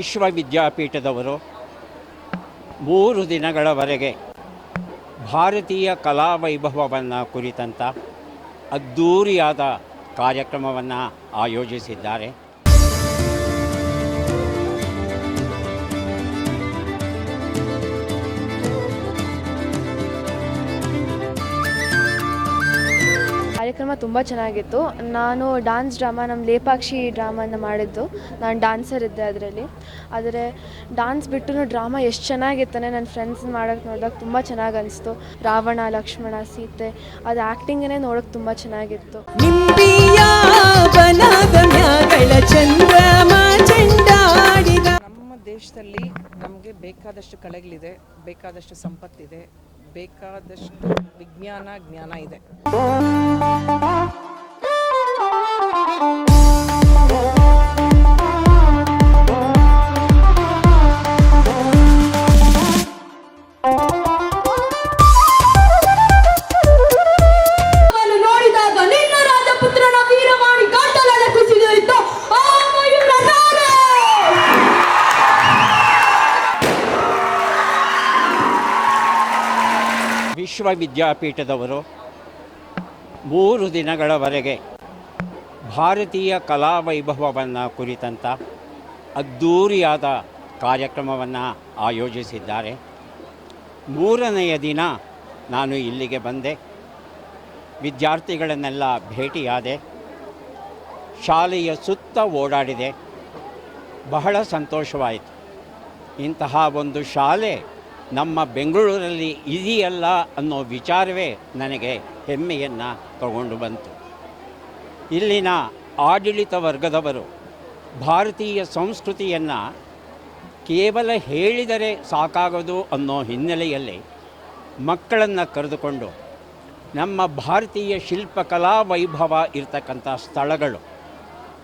ವಿಶ್ವವಿದ್ಯಾಪೀಠದವರು 3 ದಿನಗಳವರೆಗೆ ಭಾರತೀಯ ಕಲಾವೈಭವವನ್ನು ಕುರಿತಂಥ ಅದ್ಧೂರಿಯಾದ ಕಾರ್ಯಕ್ರಮವನ್ನು ಆಯೋಜಿಸಿದ್ದಾರೆ. ಕಾರ್ಯಕ್ರಮ ತುಂಬ ಚೆನ್ನಾಗಿತ್ತು. ನಾನು ಡ್ಯಾನ್ಸ್ ಡ್ರಾಮಾ ನಮ್ಮ ಲೇಪಾಕ್ಷಿ ಡ್ರಾಮಾನ ಮಾಡಿದ್ದು. ನಾನು ಡ್ಯಾನ್ಸರ್ ಇದ್ದೆ ಅದರಲ್ಲಿ. ಆದರೆ ಡ್ಯಾನ್ಸ್ ಬಿಟ್ಟು ಡ್ರಾಮಾ ಎಷ್ಟು ಚೆನ್ನಾಗಿತ್ತಾನೆ ನನ್ನ ಫ್ರೆಂಡ್ಸ್ ಮಾಡೋಕ್ಕೆ ನೋಡಿದಾಗ ತುಂಬ ಚೆನ್ನಾಗಿ ಅನಿಸ್ತು. ರಾವಣ, ಲಕ್ಷ್ಮಣ, ಸೀತೆ ಅದು ಆ್ಯಕ್ಟಿಂಗೇ ನೋಡೋಕ್ಕೆ ತುಂಬ ಚೆನ್ನಾಗಿತ್ತು. ನಮ್ಮ ದೇಶದಲ್ಲಿ ನಮಗೆ ಬೇಕಾದಷ್ಟು ಕಲೆಗಳಿದೆ, ಬೇಕಾದಷ್ಟು ಸಂಪತ್ತಿದೆ, ಬೇಕಾದಷ್ಟು ವಿಜ್ಞಾನ ಜ್ಞಾನ ಇದೆ. ವಿಶ್ವವಿದ್ಯಾಪೀಠದವರು 3 ದಿನಗಳವರೆಗೆ ಭಾರತೀಯ ಕಲಾವೈಭವವನ್ನು ಕುರಿತಂಥ ಅದ್ಧೂರಿಯಾದ ಕಾರ್ಯಕ್ರಮವನ್ನು ಆಯೋಜಿಸಿದ್ದಾರೆ. 3ನೆಯ ದಿನ ನಾನು ಇಲ್ಲಿಗೆ ಬಂದೆ, ವಿದ್ಯಾರ್ಥಿಗಳನ್ನೆಲ್ಲ ಭೇಟಿಯಾದೆ, ಶಾಲೆಯ ಸುತ್ತ ಓಡಾಡಿದೆ. ಬಹಳ ಸಂತೋಷವಾಯಿತು. ಇಂತಹ ಒಂದು ಶಾಲೆ ನಮ್ಮ ಬೆಂಗಳೂರಲ್ಲಿ ಇದೆಯಲ್ಲ ಅನ್ನೋ ವಿಚಾರವೇ ನನಗೆ ಹೆಮ್ಮೆಯನ್ನು ತಗೊಂಡು ಬಂತು. ಇಲ್ಲಿನ ಆಡಳಿತ ವರ್ಗದವರು ಭಾರತೀಯ ಸಂಸ್ಕೃತಿಯನ್ನು ಕೇವಲ ಹೇಳಿದರೆ ಸಾಕಾಗೋದು ಅನ್ನೋ ಹಿನ್ನೆಲೆಯಲ್ಲಿ ಮಕ್ಕಳನ್ನು ಕರೆದುಕೊಂಡು ನಮ್ಮ ಭಾರತೀಯ ಶಿಲ್ಪಕಲಾ ವೈಭವ ಇರತಕ್ಕಂಥ ಸ್ಥಳಗಳು,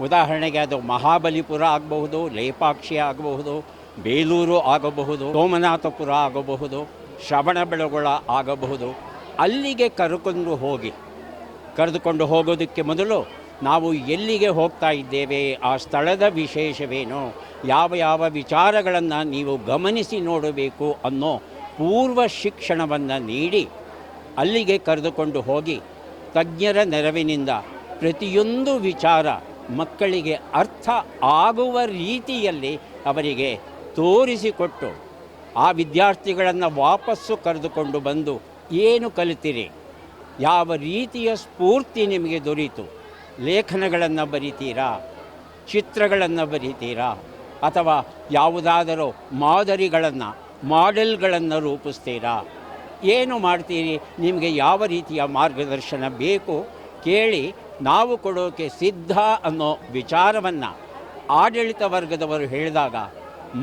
ಉದಾಹರಣೆಗೆ ಅದು ಮಹಾಬಲಿಪುರ ಆಗಬಹುದು, ಲೇಪಾಕ್ಷಿ ಆಗಬಹುದು, ಬೇಲೂರು ಆಗಬಹುದು, ಸೋಮನಾಥಪುರ ಆಗಬಹುದು, ಶ್ರವಣಬೆಳಗೊಳ ಆಗಬಹುದು, ಅಲ್ಲಿಗೆ ಕರೆದುಕೊಂಡು ಹೋಗೋದಕ್ಕೆ ಮೊದಲು ನಾವು ಎಲ್ಲಿಗೆ ಹೋಗ್ತಾ ಇದ್ದೇವೆ, ಆ ಸ್ಥಳದ ವಿಶೇಷವೇನು, ಯಾವ ವಿಚಾರಗಳನ್ನು ನೀವು ಗಮನಿಸಿ ನೋಡಬೇಕು ಅನ್ನೋ ಪೂರ್ವ ಶಿಕ್ಷಣವನ್ನು ನೀಡಿ ಅಲ್ಲಿಗೆ ಕರೆದುಕೊಂಡು ಹೋಗಿ ತಜ್ಞರ ನೆರವಿನಿಂದ ಪ್ರತಿಯೊಂದು ವಿಚಾರ ಮಕ್ಕಳಿಗೆ ಅರ್ಥ ಆಗುವ ರೀತಿಯಲ್ಲಿ ಅವರಿಗೆ ತೋರಿಸಿಕೊಟ್ಟು ಆ ವಿದ್ಯಾರ್ಥಿಗಳನ್ನು ವಾಪಸ್ಸು ಕರೆದುಕೊಂಡು ಬಂದು ಏನು ಕಲಿತಿರಿ, ಯಾವ ರೀತಿಯ ಸ್ಫೂರ್ತಿ ನಿಮಗೆ ದೊರೀತು, ಲೇಖನಗಳನ್ನು ಬರಿತೀರಾ, ಚಿತ್ರಗಳನ್ನು ಬರಿತೀರಾ, ಅಥವಾ ಯಾವುದಾದರೂ ಮಾಡೆಲ್ಗಳನ್ನು ರೂಪಿಸ್ತೀರಾ, ಏನು ಮಾಡ್ತೀರಿ, ನಿಮಗೆ ಯಾವ ರೀತಿಯ ಮಾರ್ಗದರ್ಶನ ಬೇಕು ಕೇಳಿ ನಾವು ಕೊಡೋಕ್ಕೆ ಸಿದ್ಧ ಅನ್ನೋ ವಿಚಾರವನ್ನು ಆಡಳಿತ ವರ್ಗದವರು ಹೇಳಿದಾಗ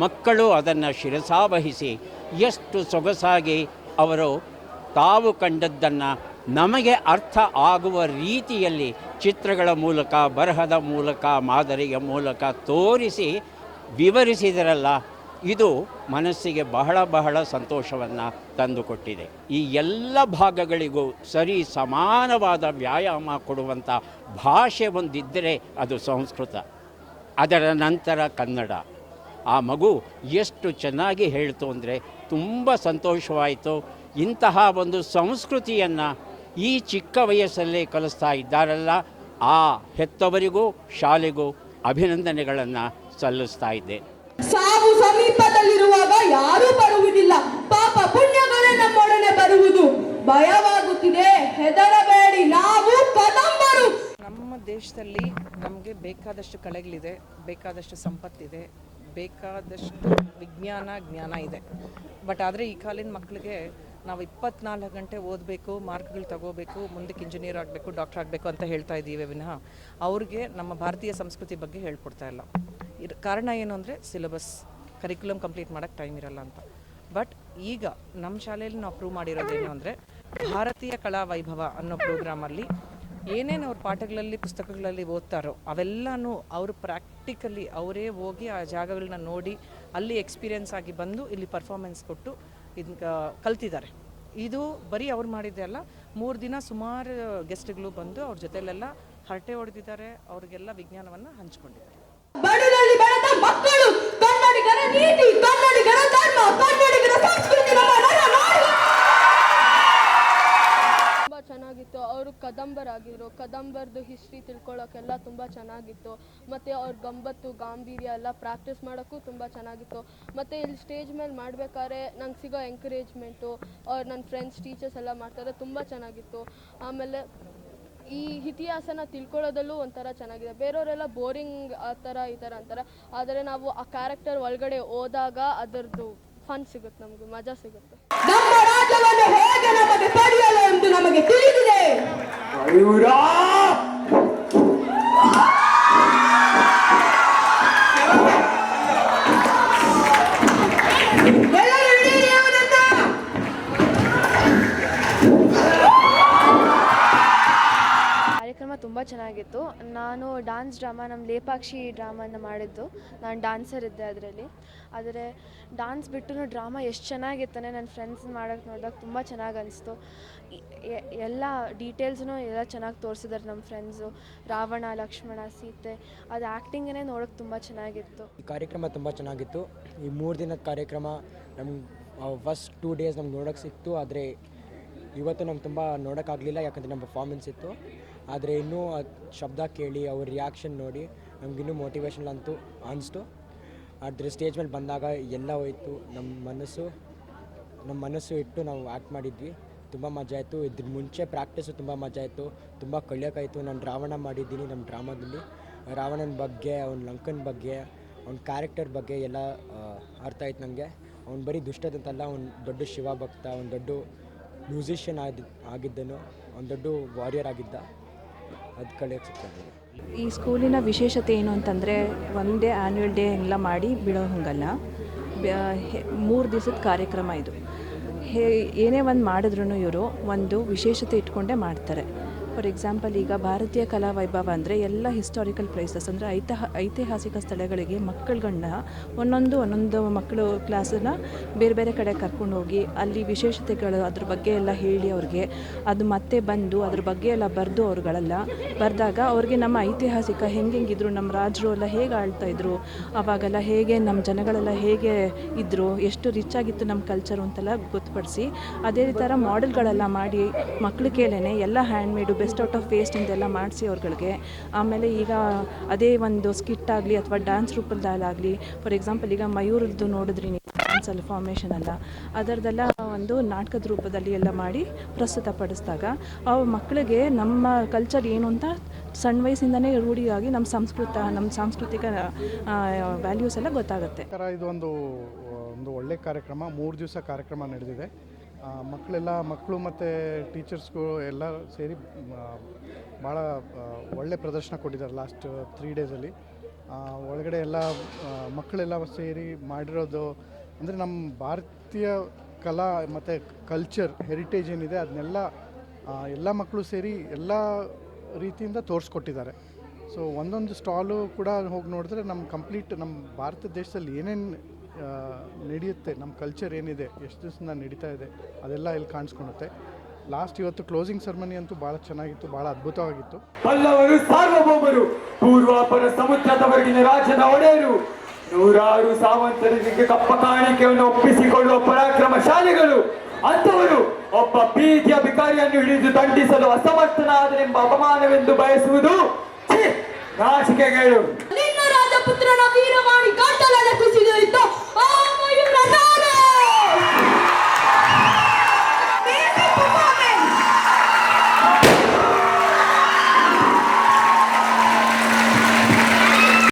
ಮಕ್ಕಳು ಅದನ್ನು ಶಿರಸಾವಹಿಸಿ ಎಷ್ಟು ಸೊಗಸಾಗಿ ಅವರು ತಾವು ಕಂಡದ್ದನ್ನು ನಮಗೆ ಅರ್ಥ ಆಗುವ ರೀತಿಯಲ್ಲಿ ಚಿತ್ರಗಳ ಮೂಲಕ, ಬರಹದ ಮೂಲಕ, ಮಾದರಿಯ ಮೂಲಕ ತೋರಿಸಿ ವಿವರಿಸಿದರಲ್ಲ, ಇದು ಮನಸ್ಸಿಗೆ ಬಹಳ ಸಂತೋಷವನ್ನು ತಂದುಕೊಟ್ಟಿದೆ. ಈ ಎಲ್ಲ ಭಾಗಗಳಿಗೂ ಸರಿ ಸಮಾನವಾದ ವ್ಯಾಯಾಮ ಕೊಡುವಂಥ ಭಾಷೆ ಒಂದಿದ್ದರೆ ಅದು ಸಂಸ್ಕೃತ, ಅದರ ನಂತರ ಕನ್ನಡ. ಆ ಮಗು ಎಷ್ಟು ಚೆನ್ನಾಗಿ ಹೇಳ್ತು ಅಂದರೆ ತುಂಬ ಸಂತೋಷವಾಯಿತು. ಇಂತಹ ಒಂದು ಸಂಸ್ಕೃತಿಯನ್ನು ಈ ಚಿಕ್ಕ ವಯಸ್ಸಲ್ಲೇ ಕಲಿಸ್ತಾ ಇದ್ದಾರಲ್ಲ, ಆ ಹೆತ್ತವರಿಗೂ ಶಾಲೆಗೂ ಅಭಿನಂದನೆಗಳನ್ನು ಸಲ್ಲಿಸ್ತಾ ಇದ್ದೆ. ಸಾವು ಸಮೀಪದಲ್ಲಿರುವಾಗ ಯಾರೂ ಬರುವುದಿಲ್ಲ, ಪಾಪ ಪುಣ್ಯಗಳೇ ನಮ್ಮೊಡನೆ ಬರುವುದು. ಭಯವಾಗುತ್ತಿದೆ, ಹೆದರಬೇಡಿ, ನಾವು ಕದಂಬರು. ನಮ್ಮ ದೇಶದಲ್ಲಿ ನಮಗೆ ಬೇಕಾದಷ್ಟು ಕಲೆಗಳಿದೆ, ಬೇಕಾದಷ್ಟು ಸಂಪತ್ತಿದೆ, ಬೇಕಾದಷ್ಟು ವಿಜ್ಞಾನ ಜ್ಞಾನ ಇದೆ. ಬಟ್ ಆದರೆ ಈ ಕಾಲಿನ ಮಕ್ಕಳಿಗೆ ನಾವು 24 ಗಂಟೆ ಓದಬೇಕು, ಮಾರ್ಕ್ಗಳು ತಗೋಬೇಕು, ಮುಂದಕ್ಕೆ ಇಂಜಿನಿಯರ್ ಆಗಬೇಕು, ಡಾಕ್ಟರ್ ಆಗಬೇಕು ಅಂತ ಹೇಳ್ತಾ ಇದ್ದೀವಿ ವಿನಃ ಅವ್ರಿಗೆ ನಮ್ಮ ಭಾರತೀಯ ಸಂಸ್ಕೃತಿ ಬಗ್ಗೆ ಹೇಳ್ಕೊಡ್ತಾ ಇಲ್ಲ. ಕಾರಣ ಏನು ಅಂದರೆ ಸಿಲೆಬಸ್, ಕರಿಕ್ಯುಲಮ್ ಕಂಪ್ಲೀಟ್ ಮಾಡೋಕ್ಕೆ ಟೈಮ್ ಇರಲ್ಲ ಅಂತ. ಬಟ್ ಈಗ ನಮ್ಮ ಶಾಲೆಯಲ್ಲಿ ನಾವು ಪ್ರೂವ್ ಮಾಡಿರೋದೇನು ಅಂದರೆ ಭಾರತೀಯ ಕಲಾ ವೈಭವ ಅನ್ನೋ ಪ್ರೋಗ್ರಾಮಲ್ಲಿ ಏನೇನು ಅವ್ರ ಪಾಠಗಳಲ್ಲಿ ಪುಸ್ತಕಗಳಲ್ಲಿ ಓದ್ತಾರೋ ಅವೆಲ್ಲನೂ ಅವರು ಪ್ರಾಕ್ಟಿಕಲಿ ಅವರೇ ಹೋಗಿ ಆ ಜಾಗಗಳನ್ನ ನೋಡಿ ಅಲ್ಲಿ ಎಕ್ಸ್ಪೀರಿಯೆನ್ಸ್ ಆಗಿ ಬಂದು ಇಲ್ಲಿ ಪರ್ಫಾರ್ಮೆನ್ಸ್ ಕೊಟ್ಟು ಇದನ್ನ ಕಲ್ತಿದ್ದಾರೆ. ಇದು ಬರೀ ಅವ್ರು ಮಾಡಿದ್ದೆ ಅಲ್ಲ, 3 ದಿನ ಸುಮಾರು ಗೆಸ್ಟ್ಗಳು ಬಂದು ಅವ್ರ ಜೊತೆಲೆಲ್ಲ ಹರಟೆ ಹೊಡೆದಿದ್ದಾರೆ, ಅವ್ರಿಗೆಲ್ಲ ವಿಜ್ಞಾನವನ್ನು ಹಂಚ್ಕೊಂಡಿದ್ದಾರೆ. ಬಡದಲ್ಲಿ ಬೆಳೆದ ಮಕ್ಕಳು ಕನ್ನಡಿಗ ಕನ್ನಡಿಗರ ನೀತಿ, ಕನ್ನಡಿಗರ ಧರ್ಮ, ಕನ್ನಡಿಗರ ಸಂಸ್ಕೃತಿ ನಮ್ಮ ನರನಾಡಿ. ತುಂಬ ಚೆನ್ನಾಗಿತ್ತು. ಅವರು ಕದಂಬರಾಗಿದ್ರು, ಕದಂಬರ್ದು ಹಿಸ್ಟ್ರಿ ತಿಳ್ಕೊಳ್ಳೋಕ್ಕೆಲ್ಲ ತುಂಬ ಚೆನ್ನಾಗಿತ್ತು. ಮತ್ತು ಅವ್ರ ಗಂಬತ್ತು ಗಾಂಭೀರ್ಯ ಎಲ್ಲ ಪ್ರಾಕ್ಟೀಸ್ ಮಾಡೋಕ್ಕೂ ತುಂಬ ಚೆನ್ನಾಗಿತ್ತು. ಮತ್ತು ಇಲ್ಲಿ ಸ್ಟೇಜ್ ಮೇಲೆ ಮಾಡಬೇಕಾದ್ರೆ ನಂಗೆ ಸಿಗೋ ಎಂಕರೇಜ್ಮೆಂಟು, ಅವ್ರು ನನ್ನ ಫ್ರೆಂಡ್ಸ್ ಟೀಚರ್ಸ್ ಎಲ್ಲ ಮಾಡ್ತಾರೆ, ತುಂಬ ಚೆನ್ನಾಗಿತ್ತು. ಆಮೇಲೆ ಈ ಇತಿಹಾಸನ ತಿಳ್ಕೊಳ್ಳೋದಲ್ಲೂ ಒಂಥರ ಚೆನ್ನಾಗಿದೆ. ಬೇರೆಯವರೆಲ್ಲ ಬೋರಿಂಗ್ ಆ ಥರ ಈ ಥರ ಅಂತಾರೆ, ಆದರೆ ನಾವು ಆ ಕ್ಯಾರೆಕ್ಟರ್ ಒಳಗಡೆ ಹೋದಾಗ ಅದರದ್ದು ಫನ್ ಸಿಗುತ್ತೆ, ನಮಗೆ ಮಜಾ ಸಿಗುತ್ತೆ. ನಮ್ಮ ರಾಜ್ಯವನ್ನು ಹೇಗೆ ನಮಗೆ ಪಡೆಯಲು ಎಂದು ನಮಗೆ ತಿಳಿದಿದೆ. ಎಲ್ಲರೂ ಹಿಡಿಯಿರಿ ಅವನನ್ನ. ಕಾರ್ಯಕ್ರಮ ತುಂಬ ಚೆನ್ನಾಗಿತ್ತು. ನಾನು ಡ್ಯಾನ್ಸ್ ಡ್ರಾಮಾ ನಮ್ಮ ಲೇಪಾಕ್ಷಿ ಡ್ರಾಮನ ಮಾಡಿದ್ದು. ನಾನು ಡ್ಯಾನ್ಸರ್ ಇದ್ದೆ ಅದರಲ್ಲಿ. ಆದರೆ ಡ್ಯಾನ್ಸ್ ಬಿಟ್ಟು ಡ್ರಾಮಾ ಎಷ್ಟು ಚೆನ್ನಾಗಿತ್ತಾನೆ, ನನ್ನ ಫ್ರೆಂಡ್ಸ್ ಮಾಡೋಕ್ಕೆ ನೋಡಿದಾಗ ತುಂಬ ಚೆನ್ನಾಗಿ ಅನಿಸ್ತು. ಎಲ್ಲ ಡೀಟೇಲ್ಸ್ನೂ ಎಲ್ಲ ಚೆನ್ನಾಗಿ ತೋರಿಸಿದ್ದಾರೆ ನಮ್ಮ ಫ್ರೆಂಡ್ಸು. ರಾವಣ, ಲಕ್ಷ್ಮಣ, ಸೀತೆ, ಅದು ಆ್ಯಕ್ಟಿಂಗೇ ನೋಡೋಕ್ಕೆ ತುಂಬ ಚೆನ್ನಾಗಿತ್ತು. ಈ ಕಾರ್ಯಕ್ರಮ ತುಂಬ ಚೆನ್ನಾಗಿತ್ತು. ಈ 3 ದಿನದ ಕಾರ್ಯಕ್ರಮ ನಮ್ಗೆ ಫಸ್ಟ್ 2 ಡೇಸ್ ನಮ್ಗೆ ನೋಡೋಕ್ಕೆ ಸಿಕ್ತು. ಆದರೆ ಇವತ್ತು ನಮ್ಗೆ ತುಂಬ ನೋಡೋಕ್ಕಾಗಲಿಲ್ಲ, ಯಾಕಂದರೆ ನಮ್ಮ ಪರ್ಫಾರ್ಮೆನ್ಸ್ ಇತ್ತು. ಆದರೆ ಇನ್ನೂ ಶಬ್ದ ಕೇಳಿ ಅವ್ರ ರಿಯಾಕ್ಷನ್ ನೋಡಿ ನಮಗಿನ್ನೂ ಮೋಟಿವೇಶನ್ ಅಂತೂ ಅನಿಸ್ತು. ಆದರೆ ಸ್ಟೇಜ್ ಮೇಲೆ ಬಂದಾಗ ಎಲ್ಲ ಹೋಯಿತು. ನಮ್ಮ ಮನಸ್ಸು ಇಟ್ಟು ನಾವು ಆ್ಯಕ್ಟ್ ಮಾಡಿದ್ವಿ. ತುಂಬ ಮಜಾ ಆಯಿತು. ಇದ್ರ ಮುಂಚೆ ಪ್ರಾಕ್ಟೀಸು ತುಂಬ ಮಜಾ ಆಯಿತು, ತುಂಬ ಕಲಿಯೋಕ್ಕಾಯಿತು. ನಾನು ರಾವಣ ಮಾಡಿದ್ದೀನಿ ನಮ್ಮ ಡ್ರಾಮಾದಲ್ಲಿ. ರಾವಣನ ಬಗ್ಗೆ, ಅವ್ನ ಲಂಕನ ಬಗ್ಗೆ, ಅವ್ನ ಕ್ಯಾರೆಕ್ಟರ್ ಬಗ್ಗೆ ಎಲ್ಲ ಅರ್ಥ ಆಯ್ತು ನನಗೆ. ಅವ್ನು ಬರೀ ದುಷ್ಟದಂತಲ್ಲ, ಅವ್ನು ದೊಡ್ಡ ಶಿವ ಭಕ್ತ, ಅವ್ನು ದೊಡ್ಡ ಮ್ಯೂಸಿಷಿಯನ್ ಆಗಿದ್ದನು, ಅವ್ನು ದೊಡ್ಡ ವಾರಿಯರ್ ಆಗಿದ್ದ. ಅದು ಕಲಿಯೋಕ್ಕೆ ಸಿಗ್ತದೆ. ಈ ಸ್ಕೂಲಿನ ವಿಶೇಷತೆ ಏನು ಅಂತಂದರೆ, ಒಂದೇ ಆ್ಯನ್ಯುವಲ್ ಡೇ ಎಲ್ಲ ಮಾಡಿ ಬಿಡೋ ಹಂಗಲ್ಲ. 3 ದಿವಸದ ಕಾರ್ಯಕ್ರಮ ಇದು. ಏನೇ ಒಂದು ಮಾಡಿದ್ರೂ ಇವರು ಒಂದು ವಿಶೇಷತೆ ಇಟ್ಕೊಂಡೇ ಮಾಡ್ತಾರೆ. ಫಾರ್ ಎಕ್ಸಾಂಪಲ್, ಈಗ ಭಾರತೀಯ ಕಲಾ ವೈಭವ ಅಂದರೆ ಎಲ್ಲ ಹಿಸ್ಟಾರಿಕಲ್ ಪ್ಲೇಸಸ್ ಅಂದರೆ ಐತಿಹಾಸಿಕ ಸ್ಥಳಗಳಿಗೆ ಮಕ್ಕಳುಗಳನ್ನ ಒಂದೊಂದು ಮಕ್ಕಳು ಕ್ಲಾಸನ್ನು ಬೇರೆ ಬೇರೆ ಕಡೆ ಕರ್ಕೊಂಡು ಹೋಗಿ ಅಲ್ಲಿ ವಿಶೇಷತೆಗಳು ಅದ್ರ ಬಗ್ಗೆ ಎಲ್ಲ ಹೇಳಿ ಅವ್ರಿಗೆ ಅದು ಮತ್ತೆ ಬಂದು ಅದ್ರ ಬಗ್ಗೆ ಎಲ್ಲ ಬರೆದು ಅವ್ರುಗಳೆಲ್ಲ ಬರೆದಾಗ ಅವ್ರಿಗೆ ನಮ್ಮ ಐತಿಹಾಸಿಕ ಹೆಂಗಿದ್ರು, ನಮ್ಮ ರಾಜರು ಎಲ್ಲ ಹೇಗೆ ಆಳ್ತಾಯಿದ್ರು, ಆವಾಗೆಲ್ಲ ಹೇಗೆ ನಮ್ಮ ಜನಗಳೆಲ್ಲ ಹೇಗೆ ಇದ್ದರು, ಎಷ್ಟು ರಿಚ್ ಆಗಿತ್ತು ನಮ್ಮ ಕಲ್ಚರು ಅಂತೆಲ್ಲ ಗೊತ್ತುಪಡಿಸಿ ಅದೇ ಥರ ಮಾಡೆಲ್ಗಳೆಲ್ಲ ಮಾಡಿ ಮಕ್ಳ ಕೇಳೇ ಎಲ್ಲ ಹ್ಯಾಂಡ್ಮೇಡು ಬೆಸ್ಟ್ ಔಟ್ ಆಫ್ ವೇಸ್ಟ್ ಇಂದೆಲ್ಲ ಮಾಡಿಸಿ ಅವ್ರುಗಳಿಗೆ. ಆಮೇಲೆ ಈಗ ಅದೇ ಒಂದು ಸ್ಕಿಟ್ ಆಗಲಿ ಅಥವಾ ಡ್ಯಾನ್ಸ್ ರೂಪದಲ್ಲಾಗಲಿ, ಫಾರ್ ಎಕ್ಸಾಂಪಲ್ ಈಗ ಮಯೂರದ್ದು ನೋಡಿದ್ರಿ ನೀವು ಡ್ಯಾನ್ಸಲ್ಲಿ ಫಾರ್ಮೇಷನ್ ಎಲ್ಲ, ಅದರದ್ದೆಲ್ಲ ಒಂದು ನಾಟಕದ ರೂಪದಲ್ಲಿ ಎಲ್ಲ ಮಾಡಿ ಪ್ರಸ್ತುತಪಡಿಸಿದಾಗ ಆ ಮಕ್ಕಳಿಗೆ ನಮ್ಮ ಕಲ್ಚರ್ ಏನು ಅಂತ ಸಣ್ಣ ವಯಸ್ಸಿಂದನೇ ರೂಢಿಯಾಗಿ ನಮ್ಮ ಸಾಂಸ್ಕೃತಿಕ ವ್ಯಾಲ್ಯೂಸ್ ಎಲ್ಲ ಗೊತ್ತಾಗುತ್ತೆ. ಇದು ಒಂದು ಒಳ್ಳೆ ಕಾರ್ಯಕ್ರಮ. 3 ದಿವಸ ಕಾರ್ಯಕ್ರಮ ನಡೆದಿದೆ. ಮಕ್ಕಳು ಮತ್ತು ಟೀಚರ್ಸ್ಗಳು ಎಲ್ಲ ಸೇರಿ ಭಾಳ ಒಳ್ಳೆ ಪ್ರದರ್ಶನ ಕೊಟ್ಟಿದ್ದಾರೆ ಲಾಸ್ಟ್ 3 ಡೇಸಲ್ಲಿ. ಒಳಗಡೆ ಎಲ್ಲ ಮಕ್ಕಳೆಲ್ಲ ಸೇರಿ ಮಾಡಿರೋದು ಅಂದರೆ ನಮ್ಮ ಭಾರತೀಯ ಕಲಾ ಮತ್ತು ಕಲ್ಚರ್ ಹೆರಿಟೇಜ್ ಏನಿದೆ ಅದನ್ನೆಲ್ಲ ಎಲ್ಲ ಮಕ್ಕಳು ಸೇರಿ ಎಲ್ಲ ರೀತಿಯಿಂದ ತೋರಿಸ್ಕೊಟ್ಟಿದ್ದಾರೆ. ಸೊ ಒಂದೊಂದು ಸ್ಟಾಲು ಕೂಡ ಹೋಗಿ ನೋಡಿದ್ರೆ ನಮ್ಮ ಭಾರತ ದೇಶದಲ್ಲಿ ಏನೇನು ನಡೆಯುತ್ತೆ, ನಮ್ಮ ಕಲ್ಚರ್ ಏನಿದೆ, ಎಷ್ಟು ದಿವಸದಿಂದ ನಡೀತಾ ಇದೆ ಅದೆಲ್ಲ ಇಲ್ಲಿ ಕಾಣಿಸ್ಕೊಳುತ್ತೆ. ಇವತ್ತು ಕ್ಲೋಸಿಂಗ್ ಸೆರೆಮನಿ ಅಂತೂ ಭಾಳ ಚೆನ್ನಾಗಿತ್ತು, ಭಾಳ ಅದ್ಭುತವಾಗಿತ್ತು. ಪಲ್ಲವರು ಸಾರ್ವಭೌಮರು, ಪೂರ್ವಾಪರ ಸಮುದ್ರದವರೆಗಿನ ರಾಜ್ಯದ ಒಡೆಯರು, 100 ಸಾವಂತರಿಗೆ ಕಪ್ಪ ಕಾಣಿಕೆಯನ್ನು ಒಪ್ಪಿಸಿಕೊಳ್ಳುವ ಪರಾಕ್ರಮಶಾಲಿಗಳು. ಅಂಥವರು ಒಬ್ಬ ಬೀದಿಯ ಬಿಕಾರಿಯನ್ನು ಹಿಡಿದು ದಂಡಿಸಲು ಅಸಮರ್ಥನಾದನೆಂಬ ಅಪಮಾನವೆಂದು ಬಯಸುವುದು ನಾಚಿಕೆಗಳು. ನಿನ್ನ ರಾಜಪುತ್ರನ ವೀರವಾಣಿ ಗಂಟಲಲ್ಲಿ ಕುಸಿದು ಇತ್ತು.